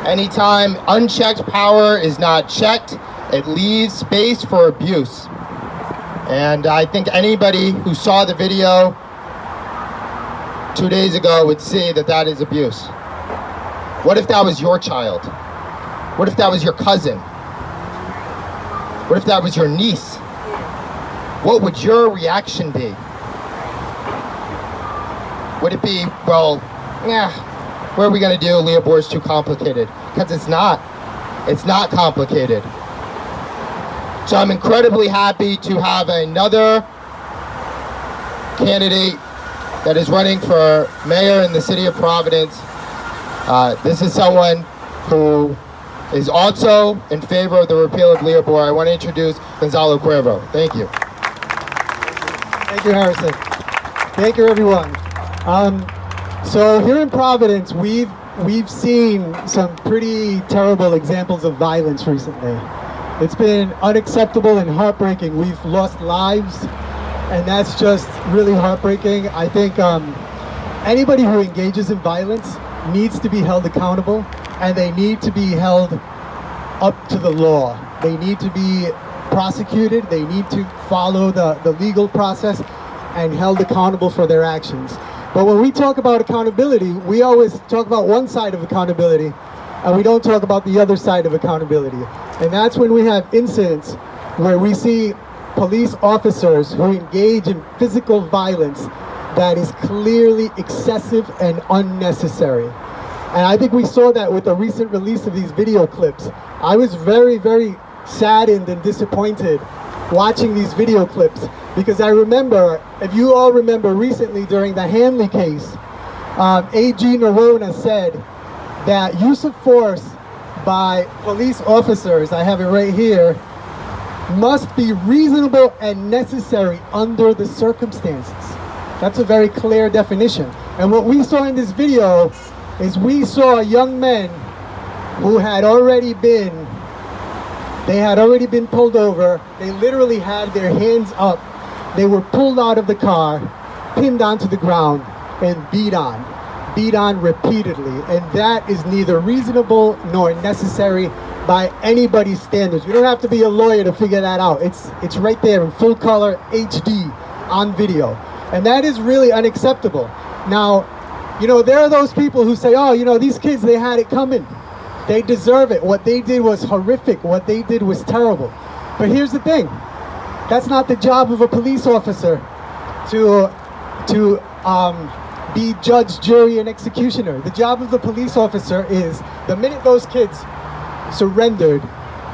Anytime unchecked power is not checked, it leaves space for abuse. And I think anybody who saw the video 2 days ago would see that that is abuse. What if that was your child? What if that was your cousin? What if that was your niece? What would your reaction be? Would it be, well, what are we gonna do? LEOBoR is too complicated. Because it's not. It's not complicated. So I'm incredibly happy to have another candidate that is running for mayor in the city of Providence. This is someone who is also in favor of the repeal of LEOBoR. I want to introduce Gonzalo Cuervo. Thank you. Thank you, Harrison. Thank you, everyone. So here in Providence, we've seen some pretty terrible examples of violence recently. It's been unacceptable and heartbreaking. We've lost lives, and that's just really heartbreaking. I think anybody who engages in violence needs to be held accountable, and they need to be held up to the law. They need to be prosecuted. They need to follow the legal process and held accountable for their actions. But when we talk about accountability, we always talk about one side of accountability, and we don't talk about the other side of accountability. And that's when we have incidents where we see police officers who engage in physical violence that is clearly excessive and unnecessary. And I think we saw that with the recent release of these video clips. I was very, very saddened and disappointed watching these video clips, because I remember, if you all remember recently during the Hanley case, AG Nerona said that use of force by police officers, I have it right here, must be reasonable and necessary under the circumstances. That's a very clear definition. And what we saw in this video is we saw young men who had already been pulled over. They literally had their hands up. They were pulled out of the car, pinned onto the ground, and beat on repeatedly. And that is neither reasonable nor necessary by anybody's standards. You don't have to be a lawyer to figure that out. It's right there in full color HD on video. And that is really unacceptable. Now, there are those people who say, oh, these kids, they had it coming. They deserve it. What they did was horrific. What they did was terrible. But here's the thing. That's not the job of a police officer to be judge, jury, and executioner. The job of the police officer is, the minute those kids surrendered,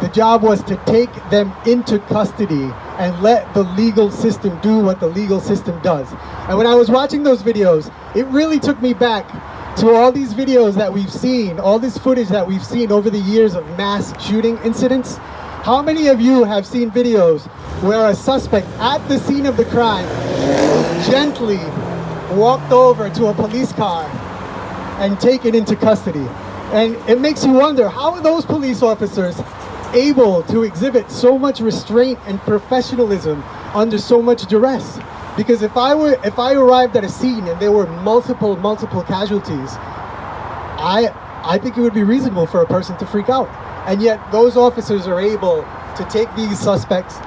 the job was to take them into custody and let the legal system do what the legal system does. And when I was watching those videos, it really took me back to all these videos that we've seen, all this footage that we've seen over the years of mass shooting incidents. How many of you have seen videos where a suspect at the scene of the crime gently walked over to a police car and taken into custody? And it makes you wonder, how are those police officers able to exhibit so much restraint and professionalism under so much duress? Because if I arrived at a scene and there were multiple casualties, I think it would be reasonable for a person to freak out. And yet those officers are able to take these suspects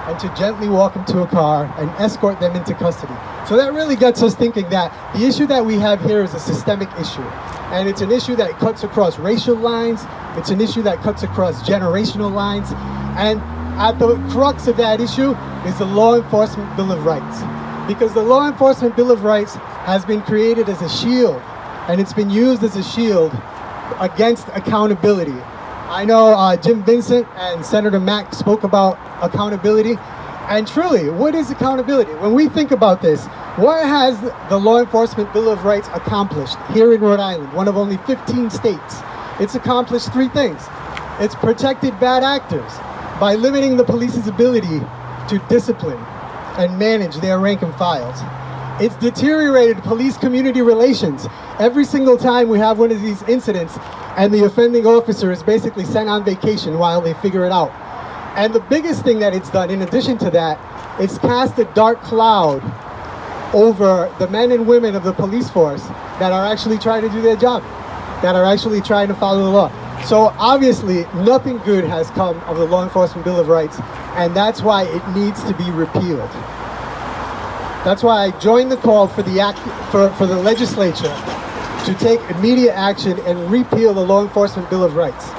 and to gently walk them to a car and escort them into custody. So that really gets us thinking that the issue that we have here is a systemic issue. And it's an issue that cuts across racial lines. It's an issue that cuts across generational lines. And at the crux of that issue is the Law Enforcement Bill of Rights. Because the Law Enforcement Bill of Rights has been created as a shield, and it's been used as a shield against accountability. I know Jim Vincent and Senator Mack spoke about accountability. And truly, what is accountability? When we think about this, what has the Law Enforcement Bill of Rights accomplished here in Rhode Island, one of only 15 states? It's accomplished three things. It's protected bad actors by limiting the police's ability to discipline and manage their rank and files. It's deteriorated police-community relations. Every single time we have one of these incidents and the offending officer is basically sent on vacation while they figure it out. And the biggest thing that it's done, in addition to that, it's cast a dark cloud over the men and women of the police force that are actually trying to do their job, that are actually trying to follow the law. So obviously, nothing good has come of the Law Enforcement Bill of Rights, and that's why it needs to be repealed. That's why I joined the call for the legislature to take immediate action and repeal the Law Enforcement Bill of Rights.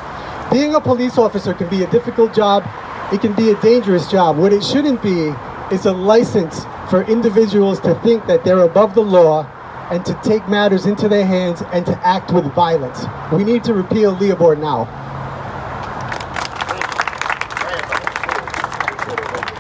Being a police officer can be a difficult job. It can be a dangerous job. What it shouldn't be is a license for individuals to think that they're above the law and to take matters into their hands and to act with violence. We need to repeal LEOBoR now.